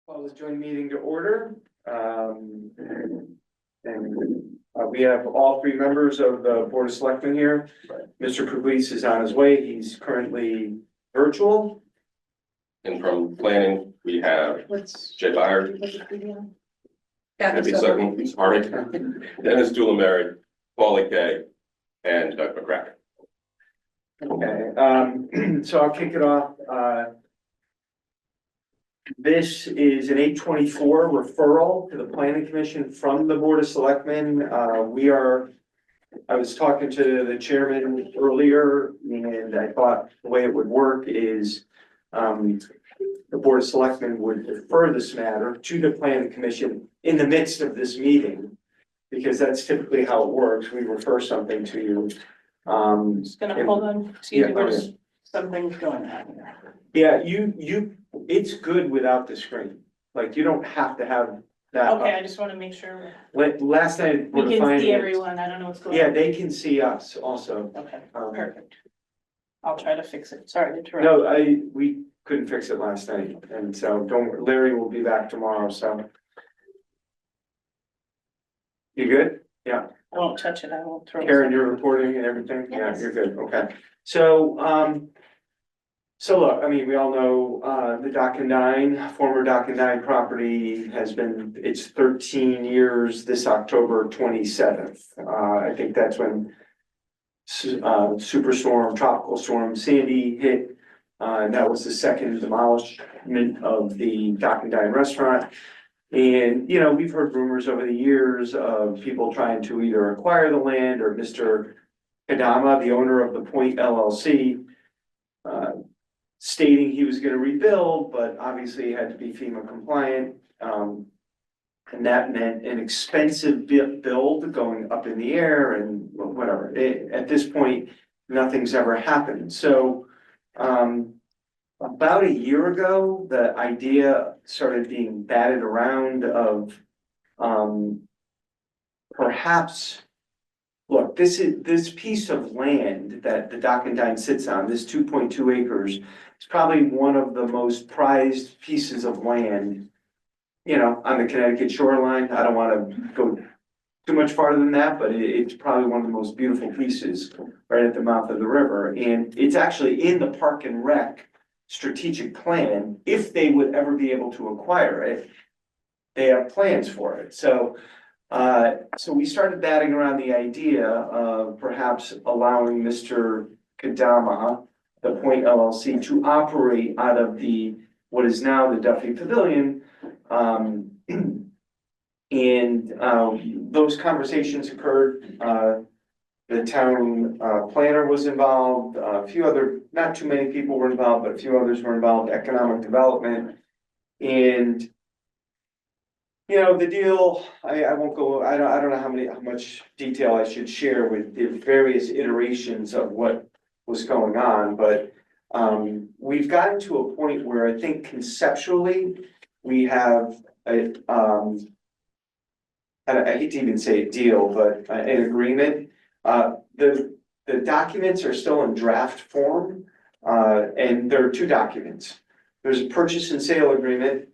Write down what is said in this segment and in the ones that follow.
Call this joint meeting to order. We have all three members of the Board of Selectmen here. Mr. Pugliese is on his way. He's currently virtual. And from planning, we have Jay Byard, Debbie Sutton, Harvey, Dennis Dulamary, Paulie Kay, and Doug McCracken. Okay, so I'll kick it off. This is an 824 referral to the Planning Commission from the Board of Selectmen. I was talking to the chairman earlier, and I thought the way it would work is the Board of Selectmen would refer this matter to the Planning Commission in the midst of this meeting, because that's typically how it works. We refer something to you. Just gonna hold on, excuse me, there's something going on here. Yeah, it's good without the screen. Like, you don't have to have that. Okay, I just wanna make sure Last night. we can see everyone, I don't know what's going on. Yeah, they can see us also. Okay, perfect. I'll try to fix it, sorry to interrupt. No, we couldn't fix it last night, and so Larry will be back tomorrow, so. You good? Yeah. I won't touch it, I won't throw it. Karen, you're reporting and everything? Yeah, Yes. you're good, okay. So look, I mean, we all know, the Dock and Dine, former Dock and Dine property has been, it's 13 years this October 27th. I think that's when superstorm, tropical storm Sandy hit. And that was the second demolishment of the Dock and Dine restaurant. And, you know, we've heard rumors over the years of people trying to either acquire the land, or Mr. Kadama, the owner of the Point LLC, stating he was gonna rebuild, but obviously it had to be FEMA compliant. And that meant an expensive build going up in the air and whatever. At this point, nothing's ever happened. So, about a year ago, the idea started being batted around of, perhaps, look, this piece of land that the Dock and Dine sits on, this 2.2 acres, is probably one of the most prized pieces of land, you know, on the Connecticut shoreline. I don't want to go too much farther than that, but it's probably one of the most beautiful pieces right at the mouth of the river. And it's actually in the Park and Rec strategic plan. If they would ever be able to acquire it, they have plans for it. So we started batting around the idea of perhaps allowing Mr. Kadama, the Point LLC, to operate out of what is now the Duffy Pavilion. Those conversations occurred. The town planner was involved, a few other, not too many people were involved, but a few others were involved, economic development. And, you know, the deal, I won't go, I don't know how much detail I should share with the various iterations of what was going on, but we've gotten to a point where I think conceptually we have I hate to even say a deal, but an agreement. The documents are still in draft form, and there are two documents. There's a purchase and sale agreement,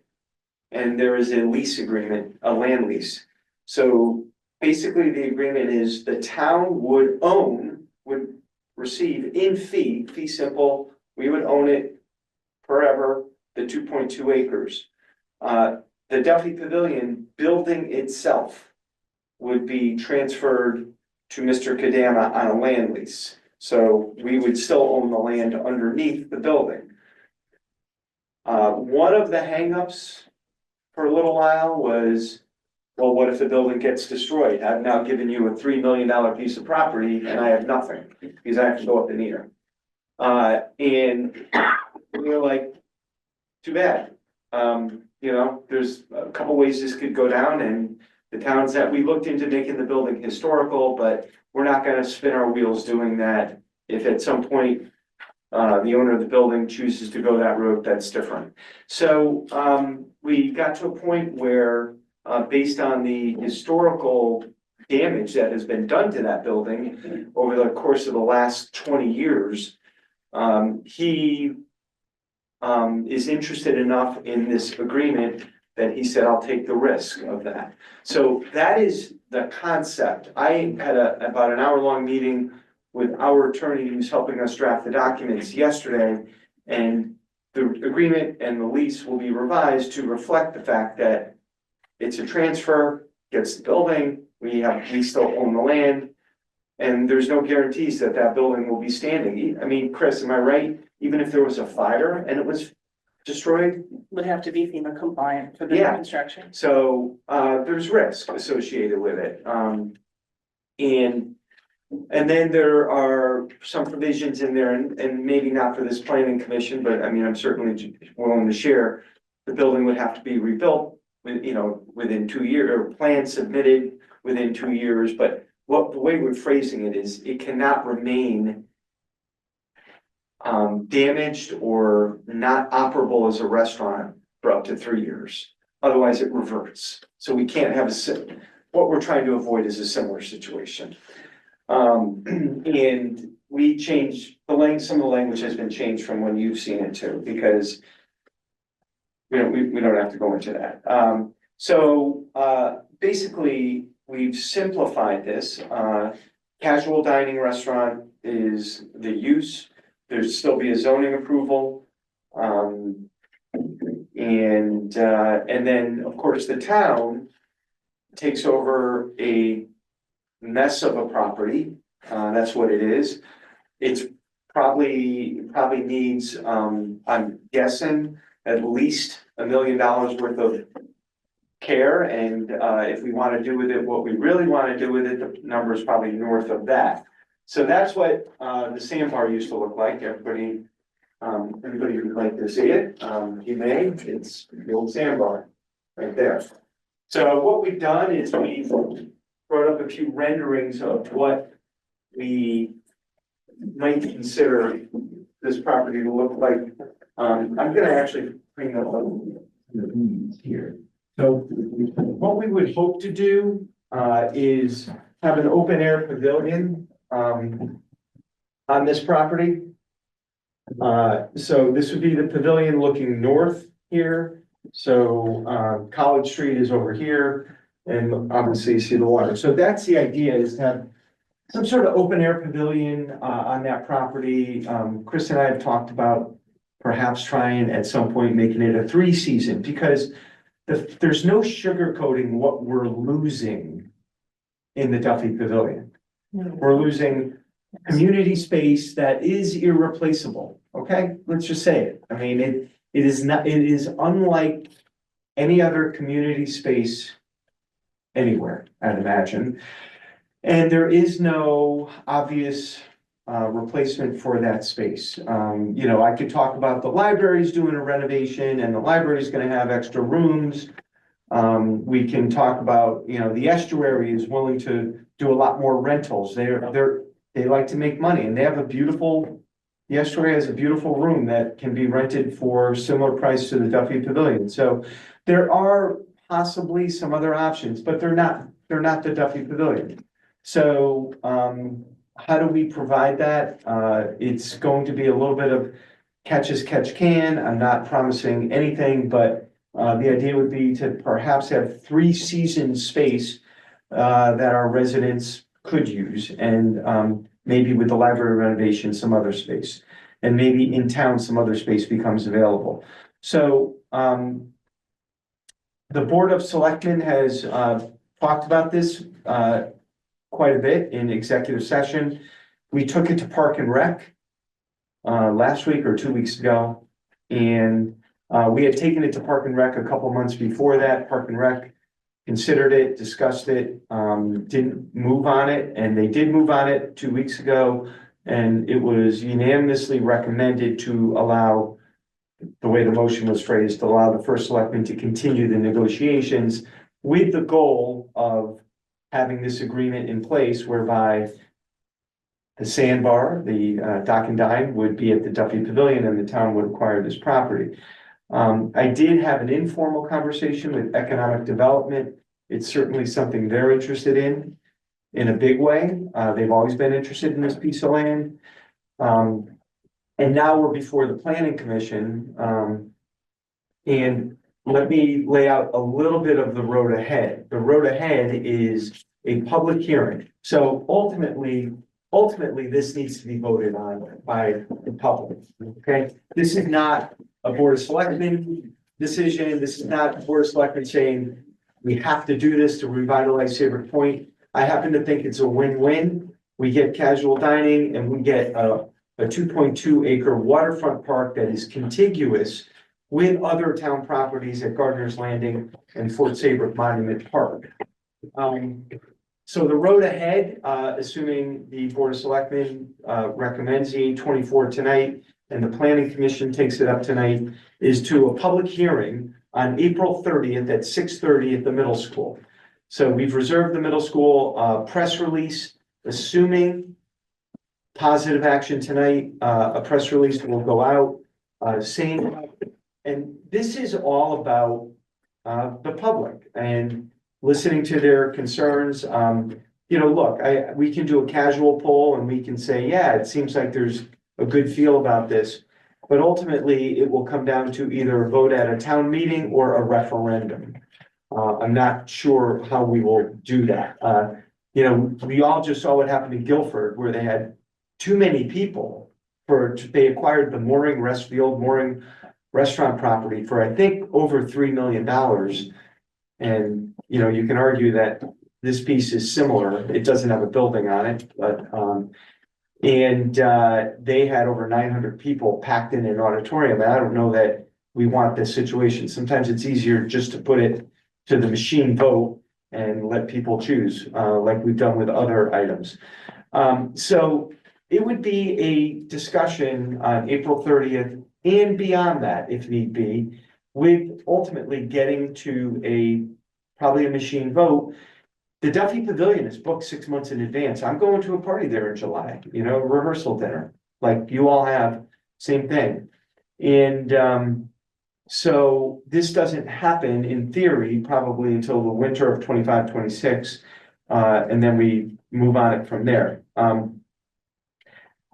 and there is a lease agreement, a land lease. So basically the agreement is the town would receive in fee simple, we would own it forever, the 2.2 acres. The Duffy Pavilion building itself would be transferred to Mr. Kadama on a land lease. So we would still own the land underneath the building. One of the hangups for a little while was, well, what if the building gets destroyed? I've now given you a $3 million piece of property and I have nothing because I have to go up in the air. And we were like, too bad. You know, there's a couple ways this could go down, and the towns that we looked into making the building historical, but we're not gonna spin our wheels doing that. If at some point, the owner of the building chooses to go that route, that's different. So, we got to a point where, based on the historical damage that has been done to that building over the course of the last 20 years, he is interested enough in this agreement that he said, I'll take the risk of that. So that is the concept. I had about an hour-long meeting with our attorney who's helping us draft the documents yesterday. And the agreement and the lease will be revised to reflect the fact that it's a transfer, gets the building, we still own the land. And there's no guarantees that that building will be standing. I mean, Chris, am I right? Even if there was a fire and it was destroyed? Would have to be FEMA compliant for the Yeah. construction. So, there's risk associated with it. And then there are some provisions in there, and maybe not for this planning commission, but I mean, I'm certainly willing to share. The building would have to be rebuilt within 2 years, or plans submitted within 2 years, but the way we're phrasing it is, it cannot remain damaged or not operable as a restaurant for up to 3 years. Otherwise, it reverts. So we can't have what we're trying to avoid is a similar situation. And we changed some of the language has been changed from when you've seen it too, because we don't have to go into that. Basically, we've simplified this. Casual dining restaurant is the use. There'd still be a zoning approval. And then, of course, the town takes over a mess of a property. That's what it is. It's probably needs, I'm guessing, at least $1 million worth of care. And if we want to do with it what we really want to do with it, the number is probably north of that. So that's what the sandbar used to look like. Everybody who'd like to see it, you may. It's the old sandbar right there. So what we've done is we've brought up a few renderings of what we might consider this property to look like. I'm gonna actually bring that up here. So what we would hope to do is have an open air pavilion on this property. So this would be the pavilion looking north here. So College Street is over here, and obviously you see the water. So that's the idea, is to have some sort of open air pavilion on that property. Chris and I have talked about perhaps trying at some point making it a 3-season, because there's no sugarcoating what we're losing in the Duffy Pavilion. We're losing community space that is irreplaceable. Okay, let's just say it. I mean, it is unlike any other community space anywhere, I'd imagine. And there is no obvious replacement for that space. I could talk about the library's doing a renovation and the library's gonna have extra rooms. We can talk about, the estuary is willing to do a lot more rentals. They like to make money, and the estuary has a beautiful room that can be rented for similar price to the Duffy Pavilion. So there are possibly some other options, but they're not the Duffy Pavilion. So how do we provide that? It's going to be a little bit of catch as catch can. I'm not promising anything, but the idea would be to perhaps have 3-season space that our residents could use, and maybe with the library renovation, some other space, and maybe in town, some other space becomes available. So the Board of Selectmen has talked about this quite a bit in executive session. We took it to Park and Rec last week or 2 weeks ago, and we had taken it to Park and Rec a couple months before that. Park and Rec considered it, discussed it, didn't move on it, and they did move on it 2 weeks ago. And it was unanimously recommended to allow, the way the motion was phrased, to allow the first selectman to continue the negotiations with the goal of having this agreement in place whereby the sandbar, the Dock and Dine, would be at the Duffy Pavilion, and the town would acquire this property. I did have an informal conversation with economic development. It's certainly something they're interested in a big way. They've always been interested in this piece of land. And now we're before the planning commission. And let me lay out a little bit of the road ahead. The road ahead is a public hearing. So ultimately, this needs to be voted on by the public, okay? This is not a board of selectmen decision. This is not a board of selectmen saying we have to do this to revitalize Saybrook Point. I happen to think it's a win-win. We get casual dining and we get a 2.2 acre waterfront park that is contiguous with other town properties at Gardner's Landing and Fort Saybrook Monument Park. So the road ahead, assuming the Board of Selectmen recommends the 824 tonight and the Planning Commission takes it up tonight, is to a public hearing on April 30th at 6:30 at the middle school. So we've reserved the middle school press release, assuming positive action tonight, a press release will go out saying, and this is all about the public and listening to their concerns. Look, we can do a casual poll and we can say, yeah, it seems like there's a good feel about this. But ultimately, it will come down to either a vote at a town meeting or a referendum. I'm not sure how we will do that. We all just saw what happened in Guilford, where they had too many people they acquired the old mooring restaurant property for, I think, over $3 million. And, you can argue that this piece is similar. It doesn't have a building on it, but, they had over 900 people packed in an auditorium. And I don't know that we want this situation. Sometimes it's easier just to put it to the machine vote and let people choose, like we've done with other items. So it would be a discussion on April 30th and beyond that, if need be, with ultimately getting to probably a machine vote. The Duffy Pavilion is booked 6 months in advance. I'm going to a party there in July, rehearsal dinner, like you all have, same thing. And so this doesn't happen in theory, probably until the winter of 25, 26. And then we move on it from there.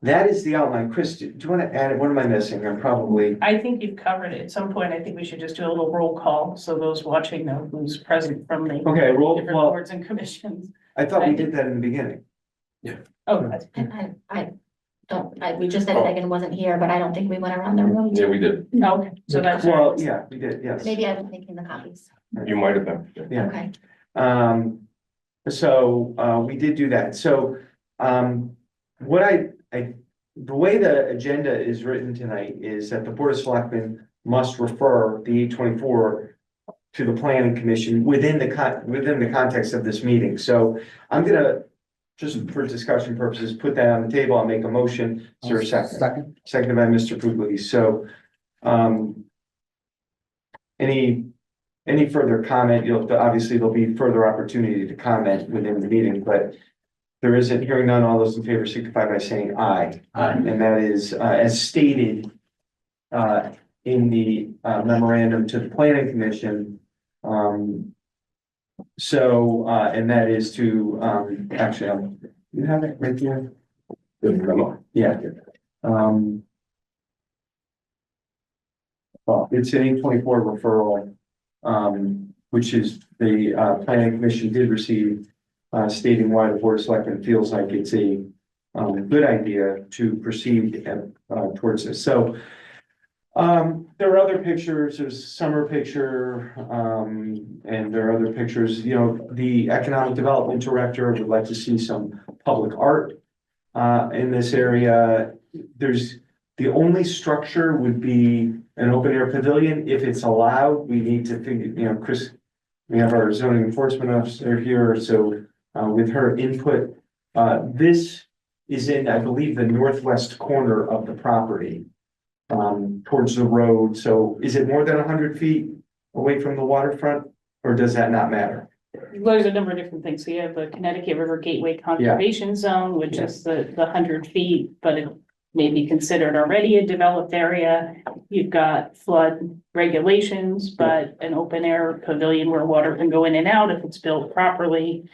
That is the outline. Chris, do you want to add, what am I missing? I think you've covered it. At some point, I think we should just do a little roll call, so those watching know who's present from the Okay, different boards and commissions. I thought we did that in the beginning. Oh, We just said Megan wasn't here, but I don't think we went around the room. Yeah, we did. okay, so that's. Well, yeah, we did, yes. Maybe I was making the copies. You might have been. Yeah. Okay. So we did do that. So the way the agenda is written tonight is that the Board of Selectmen must refer the 824 to the Planning Commission within the context of this meeting. So I'm gonna, just for discussion purposes, put that on the table. I'll make a motion. Is there a second? Seconded by Mr. Puglisi. So any further comment, obviously there'll be further opportunity to comment within the meeting, but there isn't. Hearing none, all those in favor signify by saying aye. Aye. And that is as stated in the memorandum to the Planning Commission. And that is to actually, you have it right here? Yeah. Well, it's an 824 referral, which is the Planning Commission did receive, stating why the Board of Selectmen feels like it's a good idea to proceed towards this. So there are other pictures. There's a summer picture, and there are other pictures. The Economic Development Director would like to see some public art in this area. The only structure would be an open air pavilion. If it's allowed, we need to figure, Chris, we have our zoning enforcement officer here. So with her input, this is in, I believe, the northwest corner of the property, towards the road. So is it more than 100 feet away from the waterfront, or does that not matter? There's a number of different things. So you have the Connecticut River Gateway Conservation Zone, which is the 100 feet, but it may be considered already a developed area. You've got flood regulations, but an open air pavilion where water can go in and out if it's built properly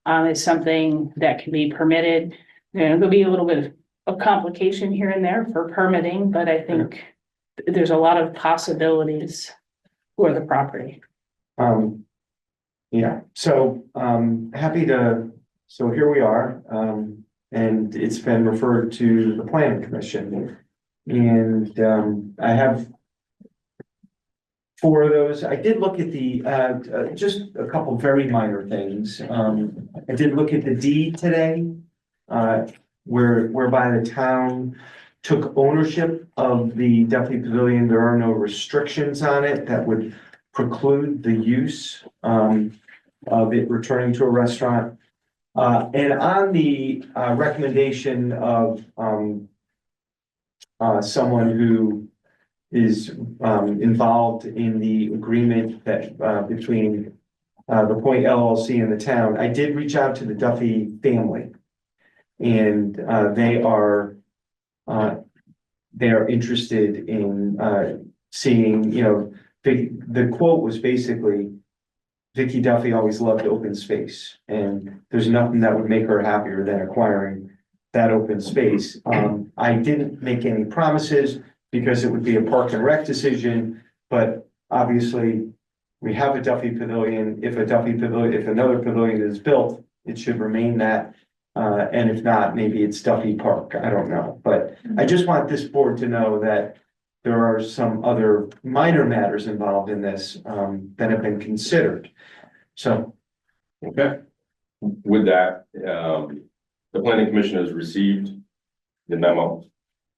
is something that can be permitted. There'll be a little bit of complication here and there for permitting, but I think there's a lot of possibilities for the property. Yeah, so, happy to, so here we are, and it's been referred to the planning commission. And, I have four of those. I did look at the, just a couple very minor things. I did look at the deed today, whereby the town took ownership of the Duffy Pavilion. There are no restrictions on it that would preclude the use, of it returning to a restaurant. And on the, recommendation of, someone who is, involved in the agreement that, between, the Point LLC and the town, I did reach out to the Duffy family. And, they are interested in, seeing, you know, the quote was basically, Vicky Duffy always loved open space, and there's nothing that would make her happier than acquiring that open space. I didn't make any promises because it would be a park and rec decision, but obviously we have a Duffy Pavilion. If another pavilion is built, it should remain that. And if not, maybe it's Duffy Park. I don't know, but I just want this board to know that there are some other minor matters involved in this, that have been considered. So, Okay. With that, the planning commission has received the memo.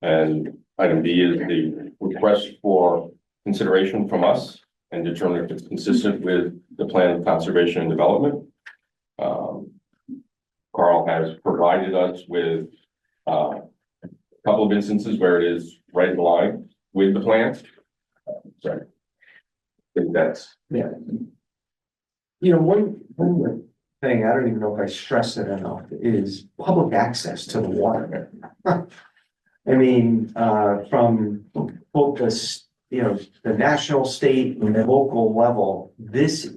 And item B is the request for consideration from us and determine if it's consistent with the plan of conservation and development. Carl has provided us with a couple of instances where it is right in line with the plan. Sorry. I think that's, yeah. You know, one thing, I don't even know if I stress it enough, is public access to the water. I mean, from both the national, state, and the local level, this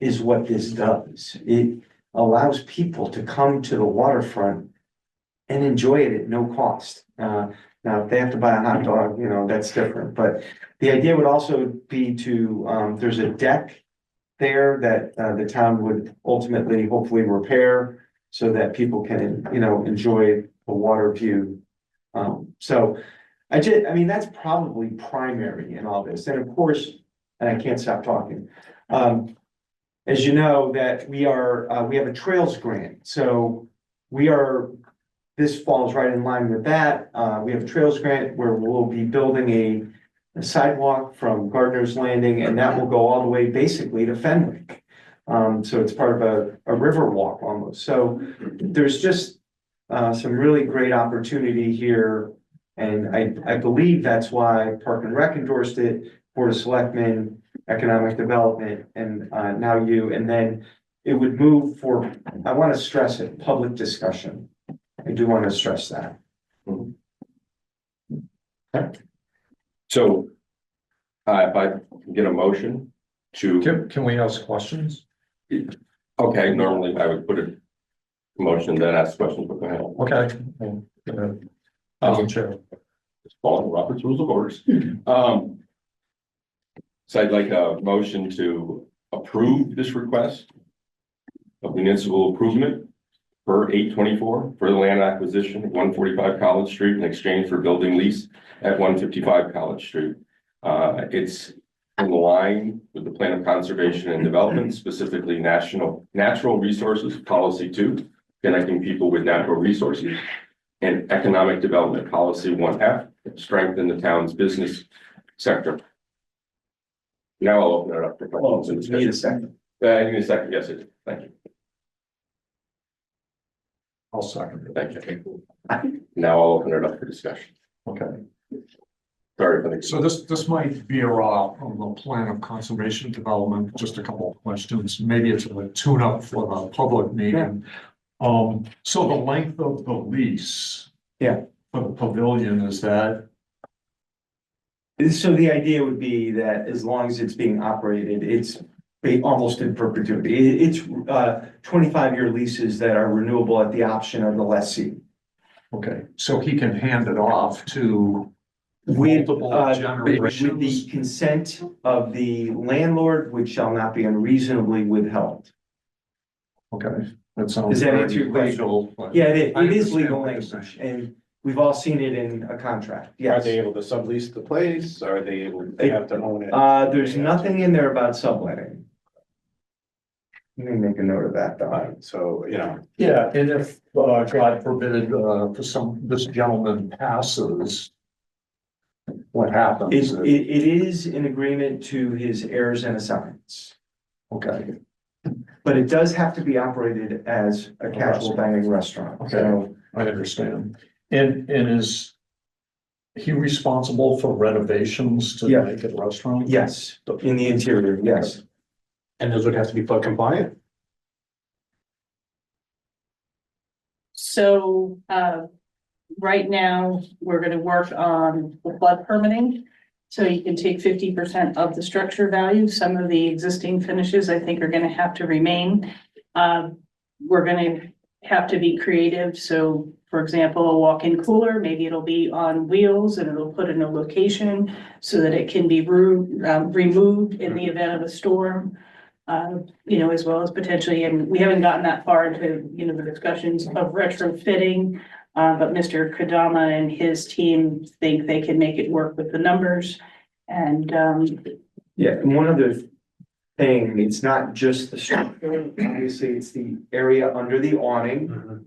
is what this does. It allows people to come to the waterfront and enjoy it at no cost. Now, if they have to buy a hot dog, you know, that's different, but the idea would also be to, there's a deck there that, the town would ultimately, hopefully repair so that people can, you know, enjoy the water view. So I mean, that's probably primary in all this. And of course, and I can't stop talking. As you know, that we have a trails grant. So this falls right in line with that. We have a trails grant where we'll be building a sidewalk from Gardner's Landing, and that will go all the way basically to Fenwick. So it's part of a river walk almost. So there's just some really great opportunity here. And I believe that's why Park and Rec endorsed it, Board of Selectmen, Economic Development, and now you. And then it would move for, I want to stress it, public discussion. I do want to stress that. so if I get a motion to, Can we ask questions? okay, normally I would put a motion, then ask questions, but go ahead. Okay. Council Chair. Just following Robert's Rules of Orders. So I'd like a motion to approve this request of municipal improvement for 824 for the land acquisition of 145 College Street in exchange for building lease at 155 College Street. It's in line with the plan of conservation and development, specifically natural resources policy 2, connecting people with natural resources, and economic development policy 1F, strengthen the town's business sector. Now I'll open it up for questions and discussion. Need a second. I need a second, yes, I do. Thank you. I'll second it. Thank you. Now I'll open it up for discussion. Okay. Sorry for the. So this might be on the plan of conservation development, just a couple of questions. Maybe it's a tune-up for the public meeting. So the length of the lease. Yeah. For the pavilion, is that? So the idea would be that as long as it's being operated, it's almost in perpetuity. It's 25-year leases that are renewable at the option of the lessee. Okay, so he can hand it off to With, multiple with the generations? consent of the landlord, which shall not be unreasonably withheld. Okay, that sounds Does that very answer your question? legal, but- Yeah, it I is understand legal what you're language, saying. and we've all seen it in a contract, Are yes. they able to sublease the place? Are they able, they have to own it? There's nothing in there about subletting. Let me make a note of that, though. So, you know, Yeah, and if, God forbid, this gentleman passes, what happens? It is in agreement to his heirs and assigns, Okay, but it does have to be operated as a casual dining restaurant, so. I understand. And is he responsible for renovations to Yeah. make it a restaurant? Yes, in the interior, yes. and those would have to be flood compliant? So, right now, we're gonna work on the flood permitting. So you can take 50% of the structure value. Some of the existing finishes, I think, are gonna have to remain. We're gonna have to be creative. So, for example, a walk-in cooler, maybe it'll be on wheels and it'll put in a location so that it can be removed in the event of a storm. As well as potentially, and we haven't gotten that far into, the discussions of retrofitting. But Mr. Kadama and his team think they can make it work with the numbers. And, Yeah, and one other thing, it's not just the structure, obviously, it's the area under the awning.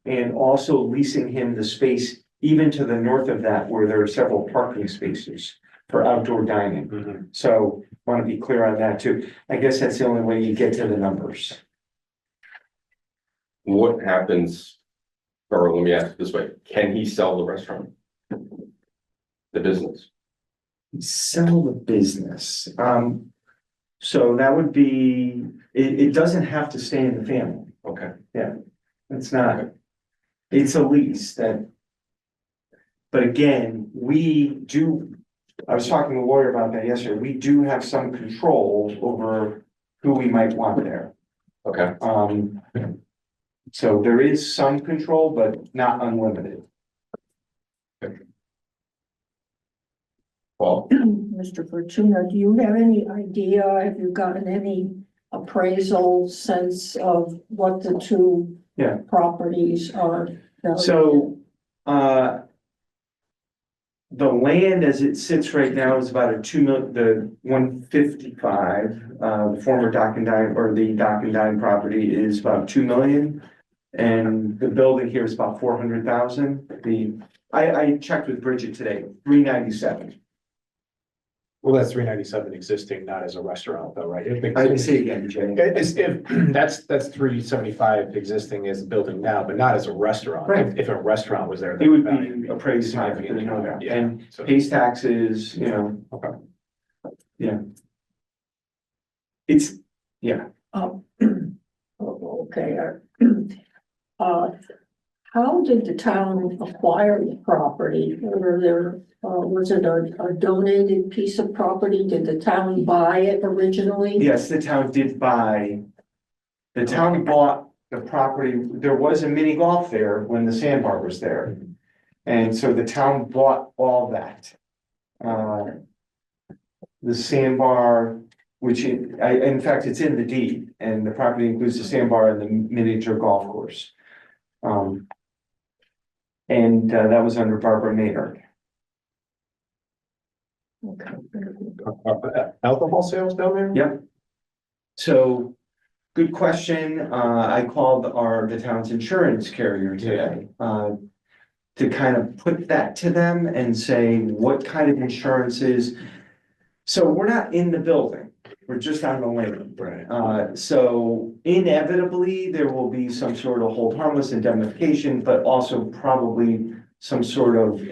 And also leasing him the space even to the north of that where there are several parking spaces for outdoor dining. So want to be clear on that too. I guess that's the only way you get to the numbers. What happens, or let me ask it this way, can he sell the restaurant? The business? Sell the business. So that would be, it doesn't have to stay in the family. Okay. It's not, it's a lease that. But again, I was talking to a lawyer about that yesterday, we do have some control over who we might want there. Okay. So there is some control, but not unlimited. Well, Mr. Fortuna, do you have any idea, have you gotten any appraisal sense of what the two Yeah. properties are? So, the land as it sits right now is about the 155, the former Dock and Dine, or the Dock and Dine property is about 2 million. And the building here is about 400,000. I checked with Bridget today, 397. Well, that's 397 existing, not as a restaurant though, right? I say again, Jay. That's 375 existing as a building now, but not as a restaurant. Right. If a restaurant was there. It would that would be appraised higher, there's no doubt, Yeah, and so- pays taxes, Okay. yeah. It's, yeah, Okay. How did the town acquire the property? Was it a donated piece of property? Did the town buy it originally? yes, the town did buy. The town bought the property, there was a mini golf there when the sandbar was there. And so the town bought all that. The sandbar, in fact, it's in the deed, and the property includes the sandbar and the miniature golf course. And that was under Barbara Maynard. Alcohol sales down there? Yep. So, good question. I called the town's insurance carrier today, to kind of put that to them and say, what kind of insurances? So we're not in the building, we're just on the land. Right. So inevitably, there will be some sort of hold harmless indemnification, but also probably some sort of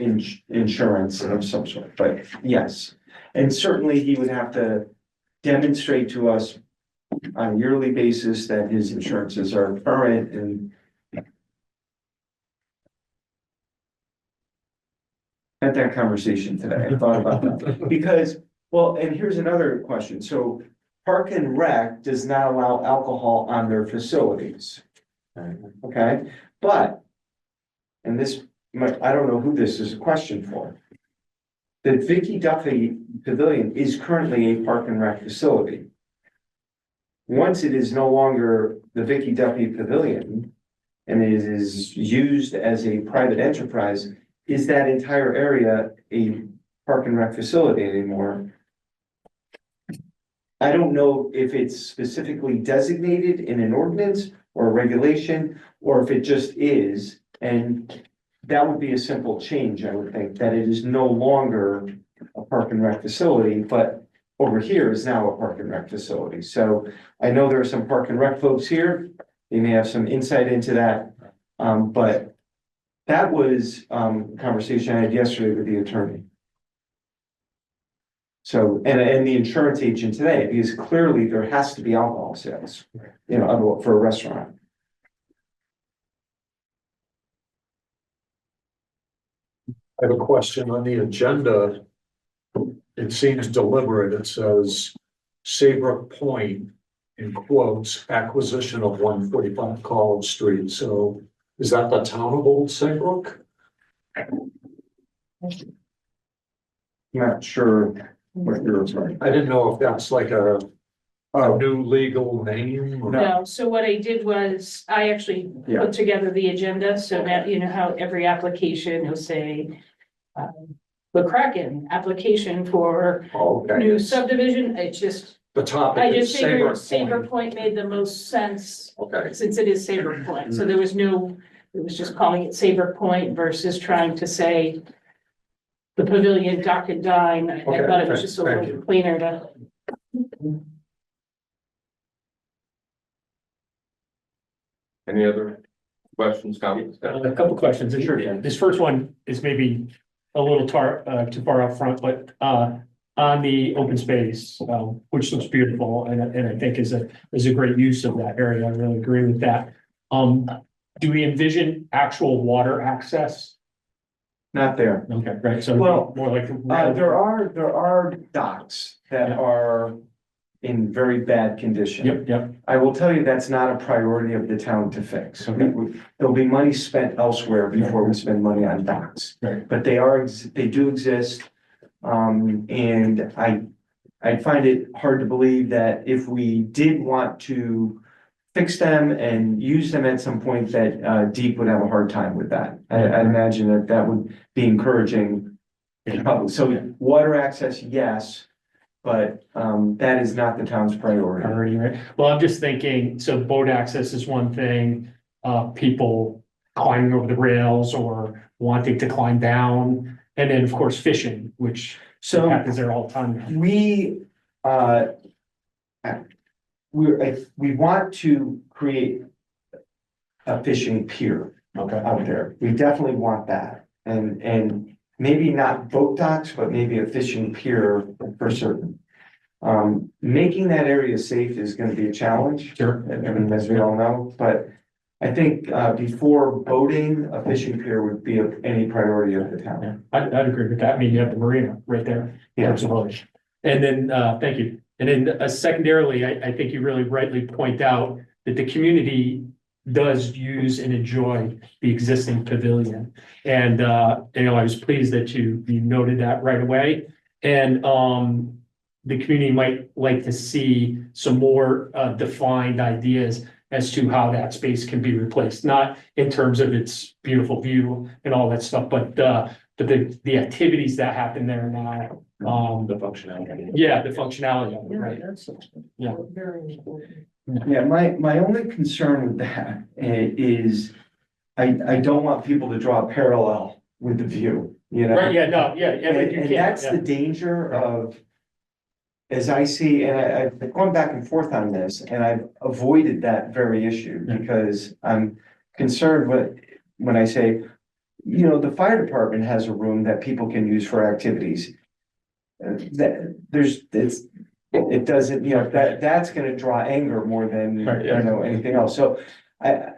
insurance of some sort, but yes. And certainly he would have to demonstrate to us on a yearly basis that his insurances are current and had that conversation today. I thought about that because, well, and here's another question. So Park and Rec does not allow alcohol on their facilities. Okay, but, and this, I don't know who this is a question for. the Vicky Duffy Pavilion is currently a park and rec facility. Once it is no longer the Vicky Duffy Pavilion and it is used as a private enterprise, is that entire area a park and rec facility anymore? I don't know if it's specifically designated in an ordinance or a regulation, or if it just is, and that would be a simple change, I would think, that it is no longer a park and rec facility, but over here is now a park and rec facility. So I know there are some park and rec folks here, they may have some insight into that, but that was a conversation I had yesterday with the attorney. So, and the insurance agent today, because clearly there has to be alcohol sales, you know, for a restaurant. I have a question on the agenda. It seems deliberate. It says Saybrook Point in quotes, acquisition of 145 College Street. So is that the town of Old Saybrook? Not sure what you're referring. I didn't know if that's like a new legal name or. No, so what I did was, I actually Yeah. put together the agenda, so that, you know, how every application will say, McCracken, application for Oh, okay. new subdivision, it just, The topic I is just figured Saybrook Saybrook Point made the most sense, Okay. since it is Saybrook Point, so there was no, it was just calling it Saybrook Point versus trying to say the pavilion dock and dine. I Okay, thought it was just a thank little you. cleaner to. Any other questions, comments? A couple questions. Sure, Dan. This first one is maybe a little too far up front, but on the open space, which looks beautiful and I think is a great use of that area. I really agree with that. Do we envision actual water access? Not there. Okay, right, so Well, more like. There are docks that are in very bad condition. Yep. I will tell you, that's not a priority of the town to fix. There'll be money spent elsewhere before we spend money on docks. Right. But they do exist. And I find it hard to believe that if we did want to fix them and use them at some point, that Deep would have a hard time with that. I'd imagine that would be encouraging. So water access, yes, but that is not the town's priority. Already, right? Well, I'm just thinking, so boat access is one thing, people climbing over the rails or wanting to climb down. And then, of course, fishing, which So happens there all the time. we want to create a fishing pier Okay. out there. We definitely want that. And maybe not boat docks, but maybe a fishing pier for certain. Making that area safe is gonna be a challenge. Sure. I mean, as we all know, but I think before boating, a fishing pier would be any priority of the town. Yeah, I'd agree with that. I mean, you have the marina right there. Yeah. Absolutely. And then, thank you. And then secondarily, I think you really rightly point out that the community does use and enjoy the existing pavilion. And, you know, I was pleased that you noted that right away. And, the community might like to see some more, defined ideas as to how that space can be replaced, not in terms of its beautiful view and all that stuff, but the activities that happen there now. The functionality. Yeah, the functionality of it, right? Yeah. Yeah, my only concern with that is I don't want people to draw a parallel with the view, you know? Right, yeah, no, yeah, And, you and can't, that's yeah. the danger of, as I see, and I've gone back and forth on this, and I've avoided that very issue Yeah. because I'm concerned when I say, you know, the fire department has a room that people can use for activities. It doesn't, you know, that's gonna draw anger more than, Right, yeah. you know, anything else. So I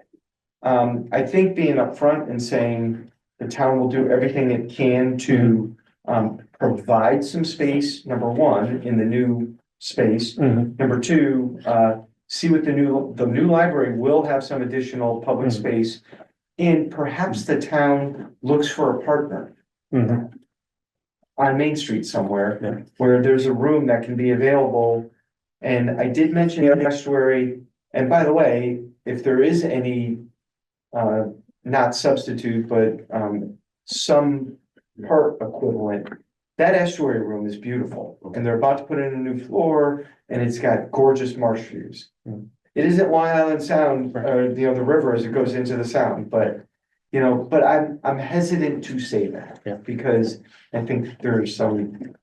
think being upfront and saying the town will do everything it can to provide some space, number one, in the new space. Mhm. Number two, see what the new library will have some additional public Mhm. space. And perhaps the town looks for a partner. Mhm. on Main Street somewhere, where there's a room that can be available. And I did mention the estuary, and by the way, if there is any, not substitute, but, some part equivalent, that estuary room is beautiful, and they're about to put in a new floor, and it's got gorgeous marsh views. It isn't Long Island Sound, or, the river as it goes into the sound, but, but I'm hesitant to say that. Yeah. Because I think there's some,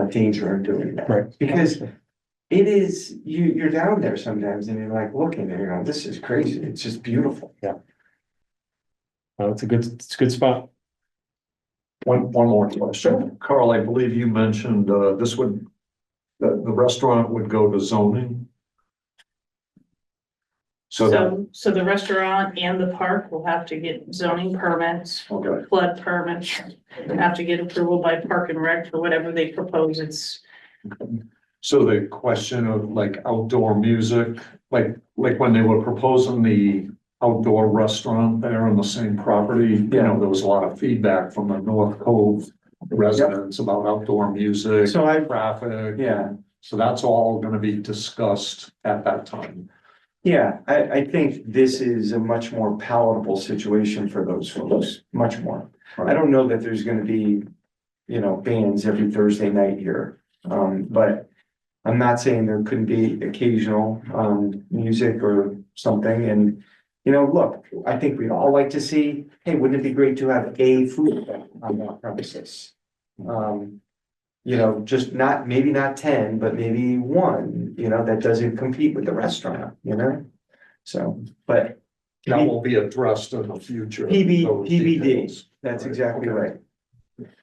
danger in doing that. Right. Because it is, you're down there sometimes and you're like looking and you're going, this is crazy, it's just beautiful. Oh, it's a good spot. One more question. Carl, I believe you mentioned, this would, the restaurant would go to zoning. So that, So the restaurant and the park will have to get zoning permits, okay, flood permits, and have to get approval by Park and Rec for whatever they propose. It's, so the question of like outdoor music, like when they were proposing the outdoor restaurant there on the same property, there was a lot of feedback from the North Cove residents about outdoor music, So traffic. yeah, So that's all gonna be discussed at that time. yeah, I think this is a much more palatable situation for those folks, much more. I don't know that there's gonna be, bands every Thursday night here. But I'm not saying there couldn't be occasional, music or something. And, look, I think we'd all like to see, hey, wouldn't it be great to have a food truck on that premises? Just not, maybe not 10, but maybe one, that doesn't compete with the restaurant, So, but That will be addressed in the future. those PBD, details. that's exactly right.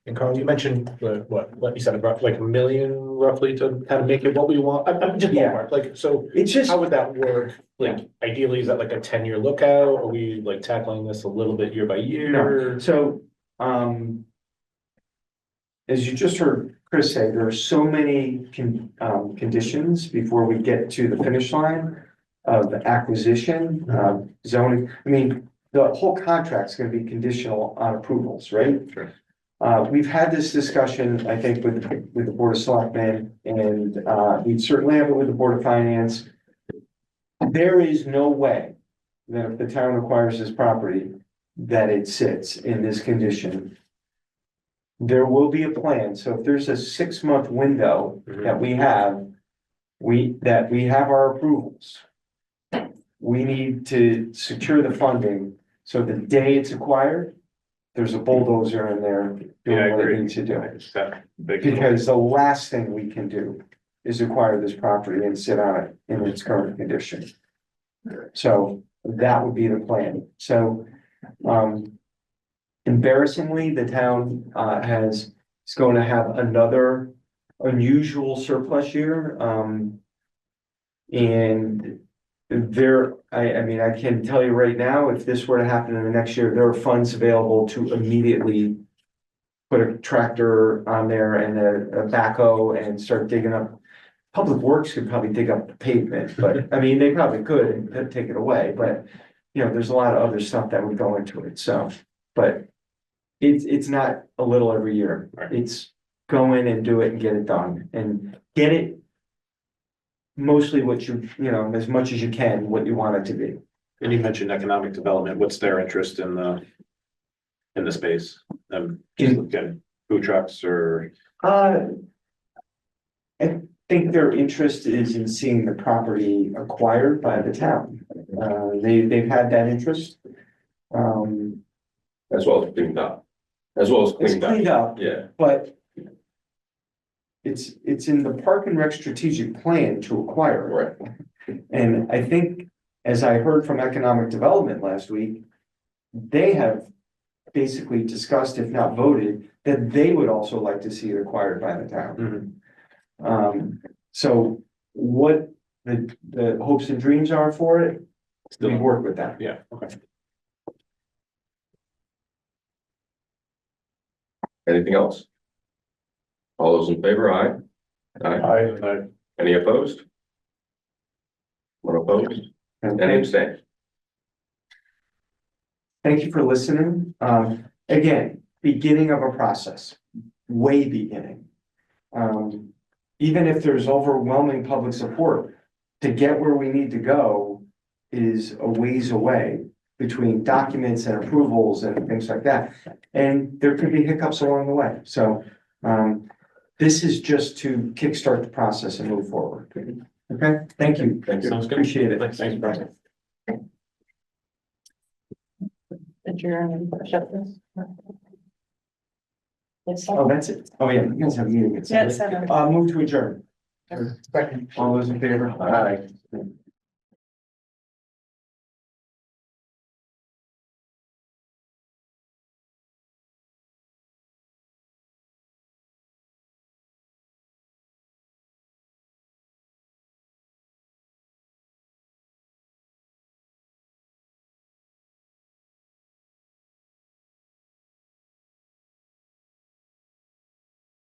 And Carl, you mentioned what you said about like $1 million roughly to kind of make it what we want. I'm just Yeah. ballpark, like, so It's just, how would that work? Like, ideally, is that like a 10-year lookout? Are we like tackling this a little bit year by year? so, as you just heard Chris say, there are so many conditions before we get to the finish line of acquisition, zoning. I mean, the whole contract's gonna be conditional on approvals, right? Sure. We've had this discussion, I think, with the Board of Selectmen, and, we certainly have it with the Board of Finance. There is no way that if the town acquires this property, that it sits in this condition. There will be a plan, so if there's a 6-month window that we have, that we have our approvals. We need to secure the funding, so the day it's acquired, there's a bulldozer in there doing what it needs to do. Because the last thing we can do is acquire this property and sit on it in its current condition. So that would be the plan. So, embarrassingly, the town, is going to have another unusual surplus year. And I mean, I can tell you right now, if this were to happen in the next year, there are funds available to immediately put a tractor on there and a backhoe and start digging up. Public Works could probably dig up the pavement, but I mean, they probably could and take it away, but there's a lot of other stuff that would go into it, so, but it's not a little every year. Right. It's go in and do it and get it done and get it mostly what as much as you can, what you want it to be. And you mentioned economic development. What's their interest in the space? Just look at food trucks or? I think their interest is in seeing the property acquired by the town. They've had that interest. As well as cleaned up. As well as It's cleaned up, Yeah, but it's in the Park and Rec strategic plan to acquire it. right. And I think, as I heard from economic development last week, they have basically discussed, if not voted, that they would also like to see it acquired by the town. So what the hopes and dreams are for it, we work with that. Yeah, okay. Anything else? All those in favor, aye? Aye. Any opposed? One opposed? Any abstained? Thank you for listening. Again, beginning of a process. way beginning. Even if there's overwhelming public support, to get where we need to go is a ways away between documents and approvals and things like that. And there could be hiccups along the way. So, this is just to kickstart the process and move forward. Okay, thank you. Sounds good. Appreciate it. Thanks, Brian. Adjourn and shut this. Oh, that's it. Oh, yeah, you guys have a meeting at Yeah, 7. 7. Move to adjourn. Second. All those in favor? Aye.